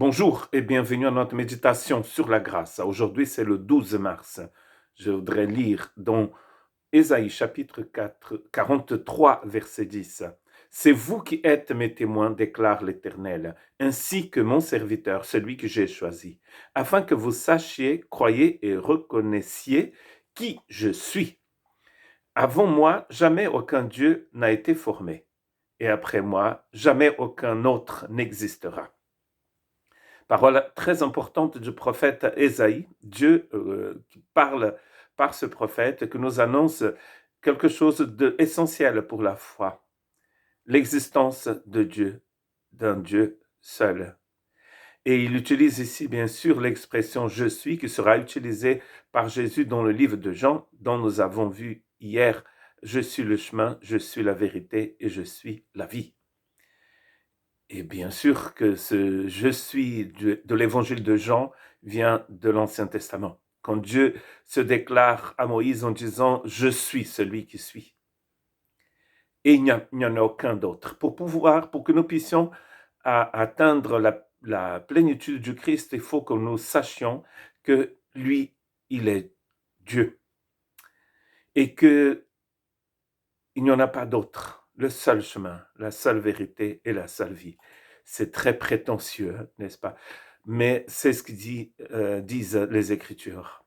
Bonjour et bienvenue à notre méditation sur la grâce. Aujourd'hui, c'est le 12 mars. Je voudrais lire dans Ésaïe chapitre 4, 43, verset 10. C'est vous qui êtes mes témoins, déclare l'Éternel, ainsi que mon serviteur, celui que j'ai choisi, afin que vous sachiez, croyiez et reconnaissiez qui je suis. Avant moi, jamais aucun Dieu n'a été formé, et après moi, jamais aucun autre n'existera. Parole très importante du prophète Ésaïe, Dieu qui parle par ce prophète, qui nous annonce quelque chose d'essentiel pour la foi, l'existence de Dieu, d'un Dieu seul. Et il utilise ici bien sûr l'expression je suis qui sera utilisée par Jésus dans le livre de Jean, dont nous avons vu hier, je suis le chemin, je suis la vérité et je suis la vie. Et bien sûr que ce je suis de l'évangile de Jean vient de l'Ancien Testament. Quand Dieu se déclare à Moïse en disant je suis celui qui suis. Et il n'y en a aucun d'autre. Pour que nous puissions atteindre la plénitude du Christ, il faut que nous sachions que lui, il est Dieu. Et que il n'y en a pas d'autre. Le seul chemin, la seule vérité et la seule vie. C'est très prétentieux, n'est-ce pas? Mais c'est ce que disent les Écritures.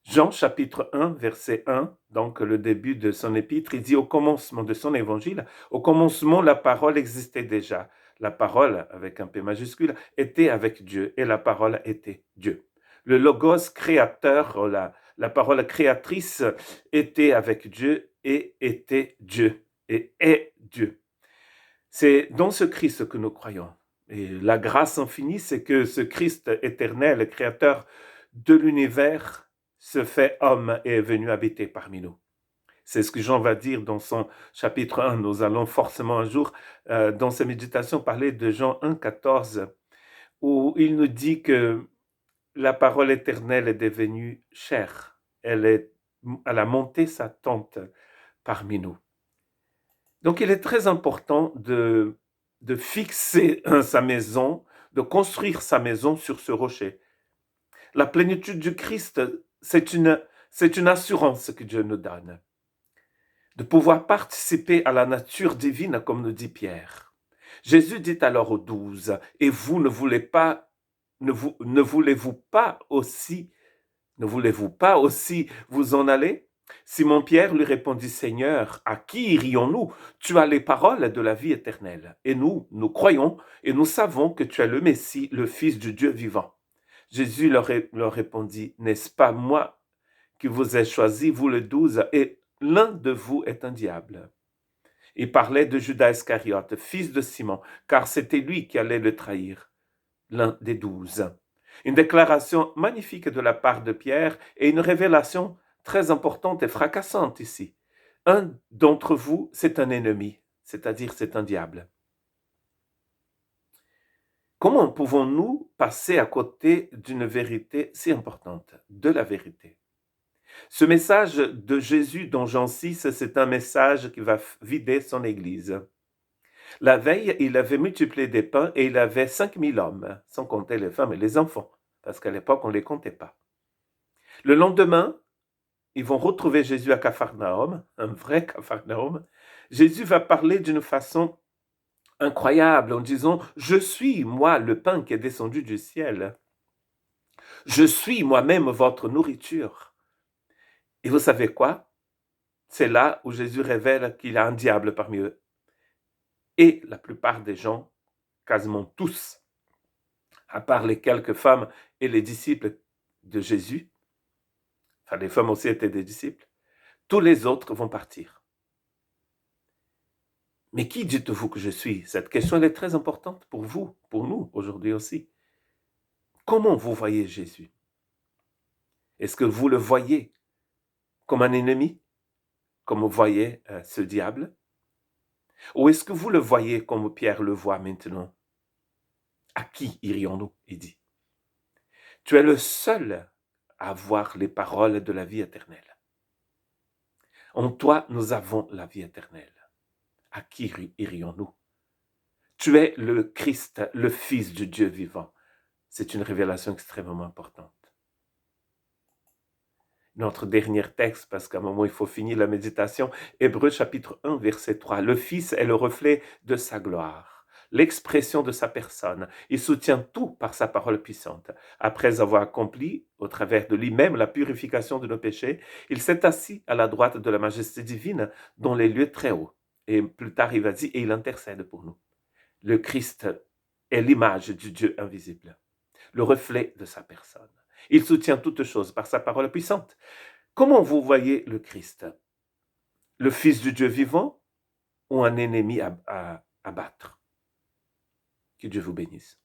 Jean chapitre 1, verset 1, donc le début de son épître, il dit au commencement de son évangile, au commencement la parole existait déjà. La parole, avec un P majuscule, était avec Dieu et la parole était Dieu. Le logos créateur, la parole créatrice était avec Dieu et était Dieu et est Dieu. C'est dans ce Christ que nous croyons. Et la grâce infinie, c'est que ce Christ éternel, créateur de l'univers, se fait homme et est venu habiter parmi nous. C'est ce que Jean va dire dans son chapitre 1. Nous allons forcément un jour, dans sa méditation, parler de Jean 1, 14, où il nous dit que la parole éternelle est devenue chair. Elle a monté sa tente parmi nous. Donc, il est très important de fixer sa maison, de construire sa maison sur ce rocher. La plénitude du Christ, c'est une assurance que Dieu nous donne, de pouvoir participer à la nature divine, comme nous dit Pierre. Jésus dit alors aux 12, et vous ne voulez-vous pas aussi vous en aller? Simon-Pierre lui répondit, Seigneur, à qui irions-nous? Tu as les paroles de la vie éternelle. Et nous croyons et nous savons que tu es le Messie, le Fils du Dieu vivant. Jésus leur répondit, n'est-ce pas moi qui vous ai choisi, vous les 12, et l'un de vous est un diable. Il parlait de Judas Iscariote, fils de Simon, car c'était lui qui allait le trahir, l'un des 12. Une déclaration magnifique de la part de Pierre et une révélation très importante et fracassante ici. Un d'entre vous, c'est un ennemi, c'est-à-dire c'est un diable. Comment pouvons-nous passer à côté d'une vérité si importante, de la vérité? Ce message de Jésus dans Jean 6, c'est un message qui va vider son Église. La veille, il avait multiplié des pains et il avait 5000 hommes, sans compter les femmes et les enfants, parce qu'à l'époque, on ne les comptait pas. Le lendemain, ils vont retrouver Jésus à Capharnaüm, un vrai Capharnaüm. Jésus va parler d'une façon incroyable en disant « Je suis, moi, le pain qui est descendu du ciel. Je suis moi-même votre nourriture. » Et vous savez quoi? C'est là où Jésus révèle qu'il a un diable parmi eux. Et la plupart des gens, quasiment tous, à part les quelques femmes et les disciples de Jésus, enfin les femmes aussi étaient des disciples, tous les autres vont partir. Mais qui dites-vous que je suis? Cette question elle est très importante pour vous, pour nous aujourd'hui aussi. Comment vous voyez Jésus? Est-ce que vous le voyez comme un ennemi, comme vous voyez ce diable? Ou est-ce que vous le voyez comme Pierre le voit maintenant? À qui irions-nous? Il dit. Tu es le seul à voir les paroles de la vie éternelle. En toi, nous avons la vie éternelle. À qui irions-nous? Tu es le Christ, le Fils du Dieu vivant. C'est une révélation extrêmement importante. Notre dernier texte, parce qu'à un moment il faut finir la méditation, Hébreux chapitre 1, verset 3. Le Fils est le reflet de sa gloire, l'expression de sa personne. Il soutient tout par sa parole puissante. Après avoir accompli, au travers de lui-même, la purification de nos péchés, il s'est assis à la droite de la majesté divine dans les lieux très hauts. Et plus tard, il va dire, et il intercède pour nous. Le Christ est l'image du Dieu invisible, le reflet de sa personne. Il soutient toutes choses par sa parole puissante. Comment vous voyez le Christ? Le Fils du Dieu vivant ou un ennemi à battre? Que Dieu vous bénisse.